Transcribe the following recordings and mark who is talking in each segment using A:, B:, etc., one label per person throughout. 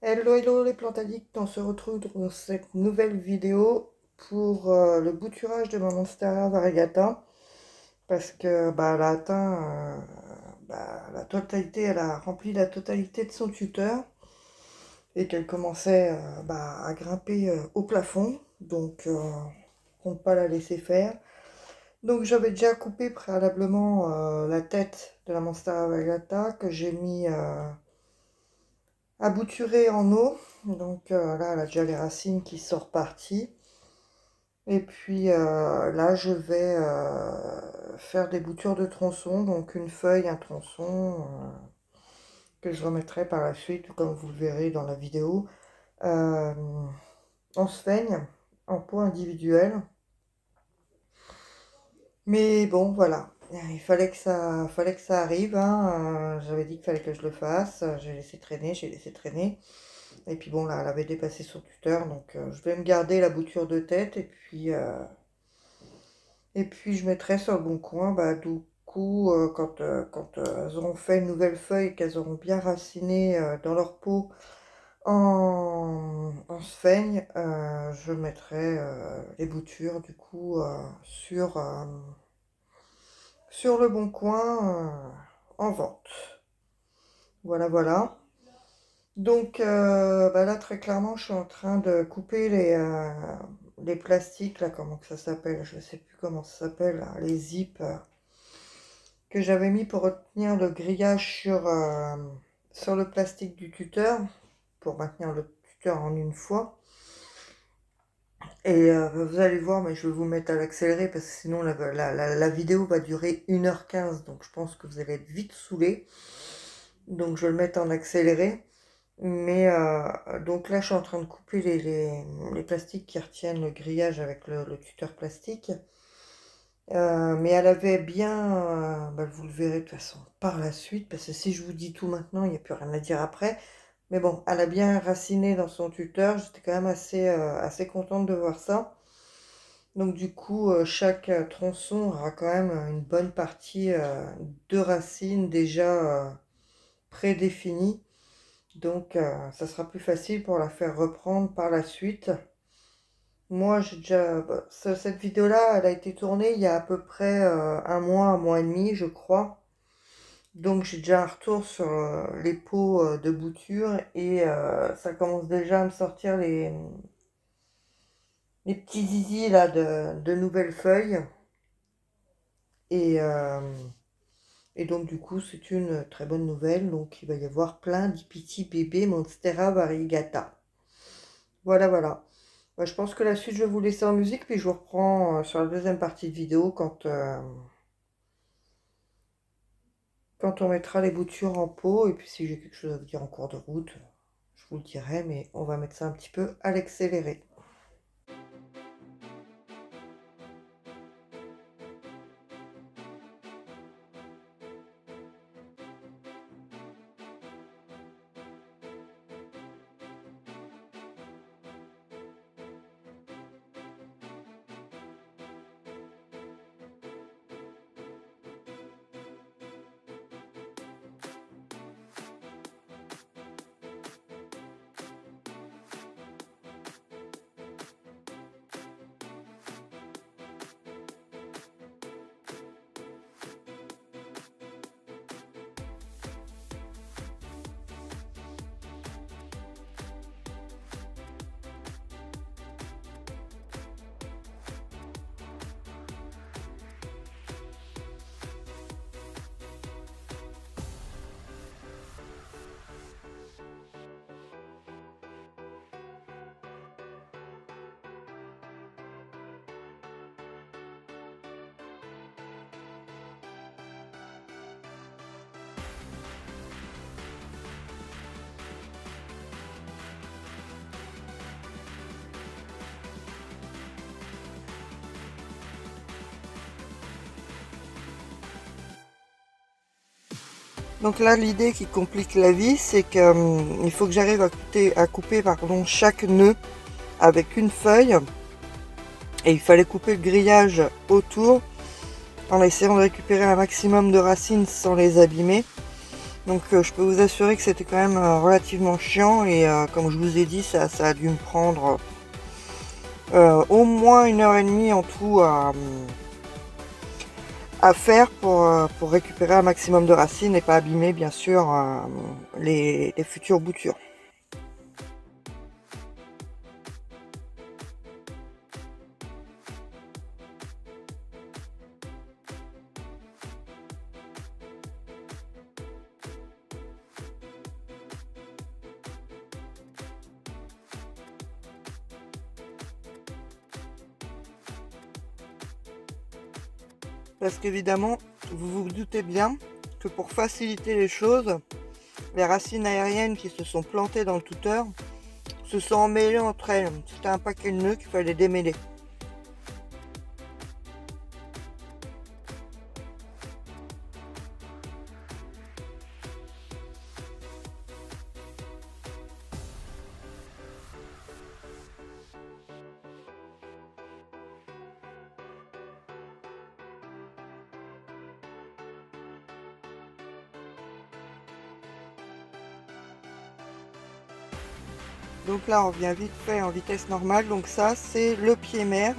A: Hello hello les plantes addicts, on se retrouve dans cette nouvelle vidéo pour le bouturage de ma Monstera variegata parce que elle a atteint la totalité, elle a rempli la totalité de son tuteur et qu'elle commençait à grimper au plafond, donc on ne peut pas la laisser faire. Donc j'avais déjà coupé préalablement la tête de la Monstera variegata que j'ai mis abouturé en eau. Donc là, elle a déjà les racines qui sont reparties. Et puis là, je vais faire des boutures de tronçons. Donc une feuille, un tronçon, que je remettrai par la suite, comme vous le verrez dans la vidéo, euh, en sphaigne, en pot individuel. Mais bon, voilà. Il fallait que ça arrive, hein. J'avais dit qu'il fallait que je le fasse. J'ai laissé traîner, j'ai laissé traîner. Et puis bon, là, elle avait dépassé son tuteur, donc je vais me garder la bouture de tête. Et puis je mettrai sur le bon coin, du coup, quand elles auront fait une nouvelle feuille, qu'elles auront bien raciné dans leur peau en sphaigne, je mettrai les boutures, du coup, sur le bon coin en vente. Voilà, voilà. Donc là, très clairement, je suis en train de couper les plastiques, là, comment que ça s'appelle, je sais plus comment ça s'appelle, là, les zips que j'avais mis pour retenir le grillage sur le plastique du tuteur, pour maintenir le tuteur en une fois. Et vous allez voir, mais je vais vous mettre à l'accéléré parce que sinon la vidéo va durer 1h15, donc je pense que vous allez être vite saoulés. Donc je vais le mettre en accéléré. Mais donc là, je suis en train de couper les plastiques qui retiennent le grillage avec le tuteur plastique. Mais elle avait bien, vous le verrez de toute façon par la suite, parce que si je vous dis tout maintenant, il n'y a plus rien à dire après. Mais bon, elle a bien raciné dans son tuteur, j'étais quand même assez contente de voir ça. Donc du coup, chaque tronçon aura quand même une bonne partie de racines déjà prédéfinies. Donc ça sera plus facile pour la faire reprendre par la suite. Moi, j'ai déjà... cette vidéo-là, elle a été tournée il y a à peu près un mois et demi, je crois. Donc j'ai déjà un retour sur les pots de bouture et ça commence déjà à me sortir les petits zizis là de nouvelles feuilles. Et, euh, et donc du coup, c'est une très bonne nouvelle. Donc il va y avoir plein de petits bébés Monstera variegata. Voilà, voilà. Je pense que la suite, je vais vous laisser en musique, puis je vous reprends sur la deuxième partie de vidéo quand on mettra les boutures en pot. Et puis si j'ai quelque chose à vous dire en cours de route, je vous le dirai, mais on va mettre ça un petit peu à l'accéléré. Donc là, l'idée qui complique la vie, c'est qu'il faut que j'arrive à couper chaque nœud avec une feuille. Et il fallait couper le grillage autour en essayant de récupérer un maximum de racines sans les abîmer. Donc je peux vous assurer que c'était quand même relativement chiant et comme je vous ai dit, ça a dû me prendre au moins 1 h 30 en tout à faire pour récupérer un maximum de racines et pas abîmer bien sûr les futures boutures. Parce qu'évidemment, vous vous doutez bien que pour faciliter les choses, les racines aériennes qui se sont plantées dans le tuteur se sont emmêlées entre elles. C'était un paquet de nœuds qu'il fallait démêler. Donc là, on revient vite fait en vitesse normale. Donc ça, c'est le pied mère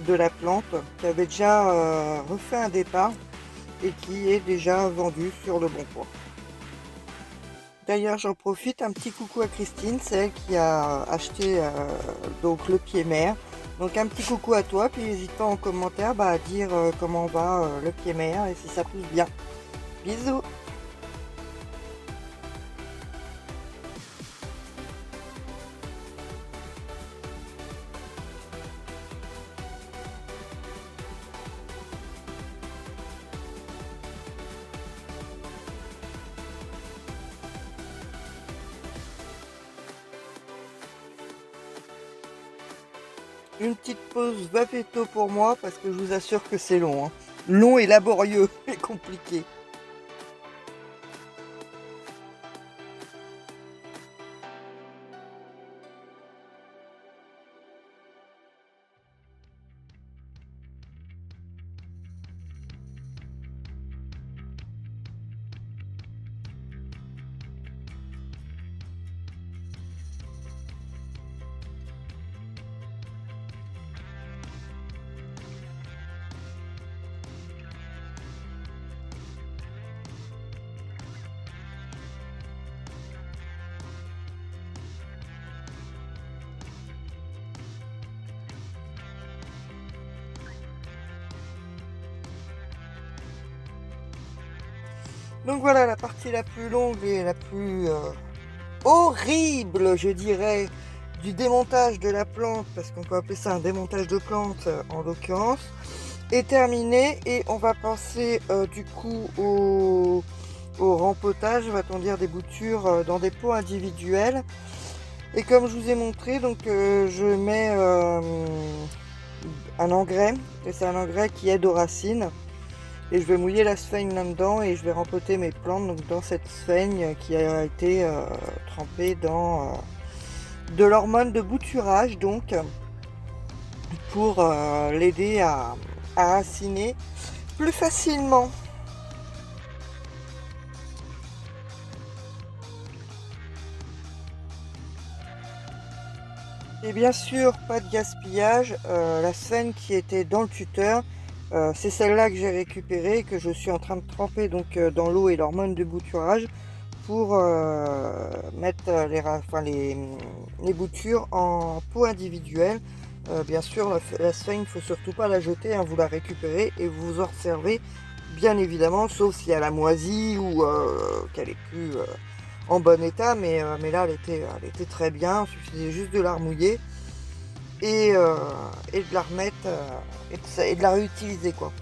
A: de la plante qui avait déjà refait un départ et qui est déjà vendu sur le bon coin. D'ailleurs, j'en profite, un petit coucou à Christine, c'est elle qui a acheté donc le pied mère. Donc un petit coucou à toi, puis n'hésite pas en commentaire à dire comment va le pied mère et si ça pousse bien. Bisous! Une petite pause vapetto pour moi parce que je vous assure que c'est long. Hein. Long et laborieux et compliqué. Donc voilà la partie la plus longue et la plus horrible, je dirais, du démontage de la plante, parce qu'on peut appeler ça un démontage de plante en l'occurrence, est terminée et on va passer du coup au rempotage, va-t-on dire, des boutures dans des pots individuels. Et comme je vous ai montré, donc je mets un engrais, et c'est un engrais qui aide aux racines. Et je vais mouiller la sphaigne là-dedans et je vais rempoter mes plantes donc dans cette sphaigne qui a été trempée dans de l'hormone de bouturage, donc pour l'aider à raciner plus facilement. Et bien sûr, pas de gaspillage, la sphaigne qui était dans le tuteur, c'est celle-là que j'ai récupérée, que je suis en train de tremper donc dans l'eau et l'hormone de bouturage pour mettre les boutures en pot individuel. Bien sûr, la sphaigne, il ne faut surtout pas la jeter, hein, vous la récupérez et vous vous en servez bien évidemment, sauf si elle a moisi ou qu'elle est plus en bon état, mais là elle était très bien, il suffisait juste de la remouiller et de la remettre et de la réutiliser quoi.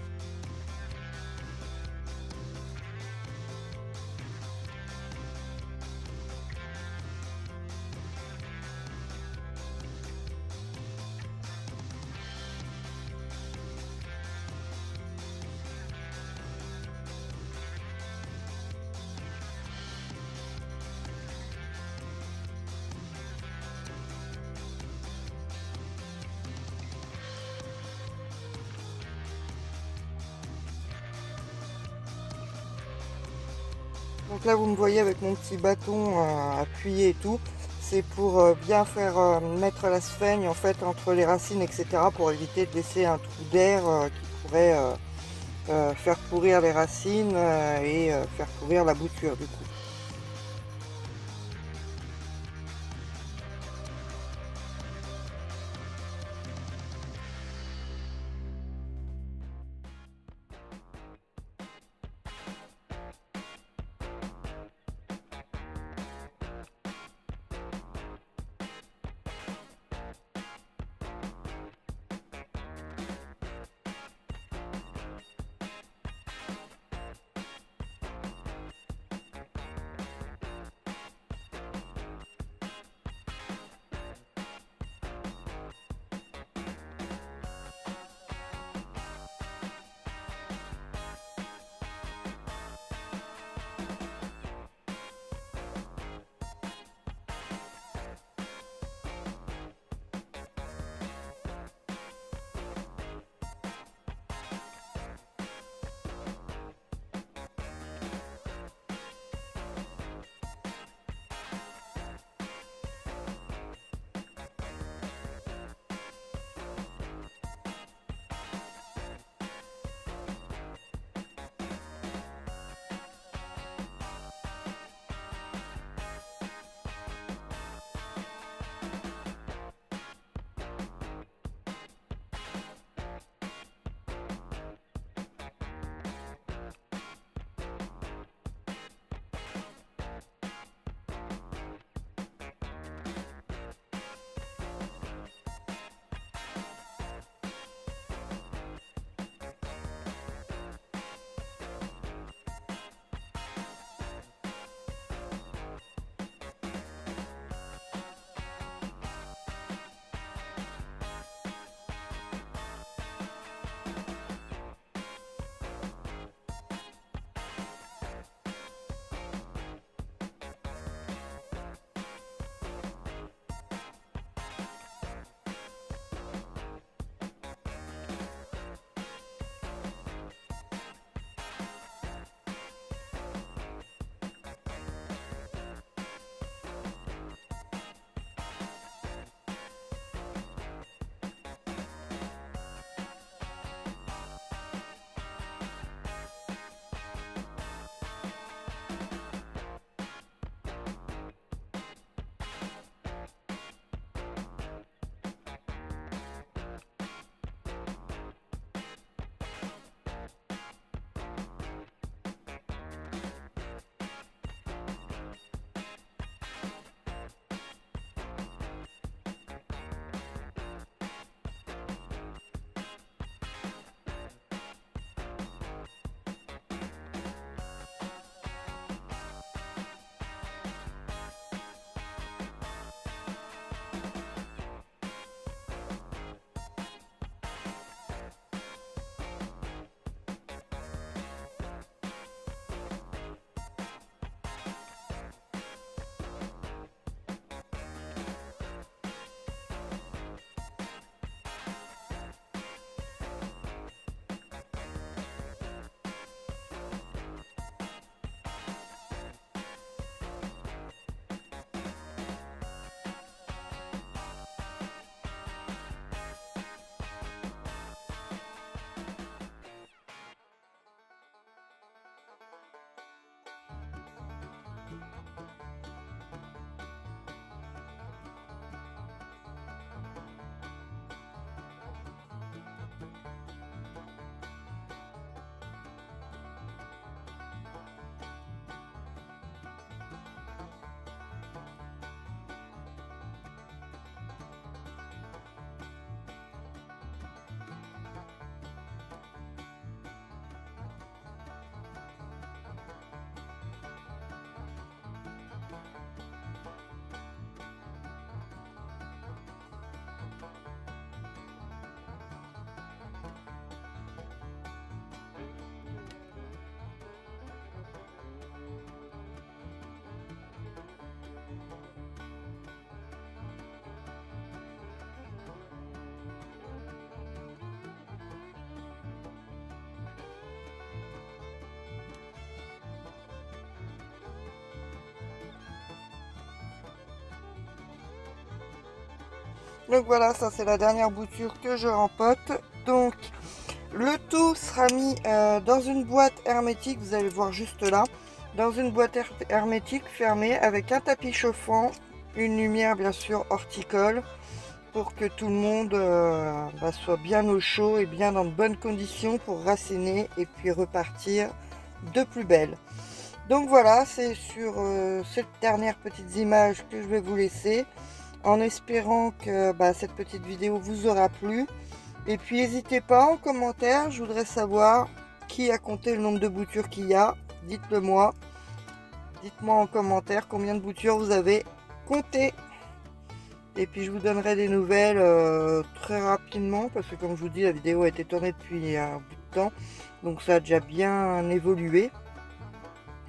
A: Donc là, vous me voyez avec mon petit bâton appuyé et tout. C'est pour bien faire mettre la sphaigne en fait entre les racines, etc. pour éviter de laisser un trou d'air qui pourrait faire pourrir les racines et faire pourrir la bouture du coup. Donc voilà, ça c'est la dernière bouture que je rempote. Donc le tout sera mis dans une boîte hermétique, vous allez voir juste là, dans une boîte hermétique fermée avec un tapis chauffant, une lumière bien sûr horticole, pour que tout le monde soit bien au chaud et bien dans de bonnes conditions pour raciner et puis repartir de plus belle. Donc voilà, c'est sur cette dernière petite image que je vais vous laisser, en espérant que cette petite vidéo vous aura plu. Et puis n'hésitez pas en commentaire, je voudrais savoir qui a compté le nombre de boutures qu'il y a. Dites-le moi. Dites-moi en commentaire combien de boutures vous avez compté. Et puis je vous donnerai des nouvelles très rapidement, parce que comme je vous dis, la vidéo a été tournée depuis un bout de temps. Donc ça a déjà bien évolué.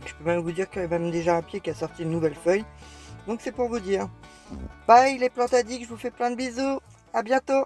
A: Je peux même vous dire qu'il y a même déjà un pied qui a sorti une nouvelle feuille. Donc c'est pour vous dire. Bye les plantes addicts, je vous fais plein de bisous. À bientôt.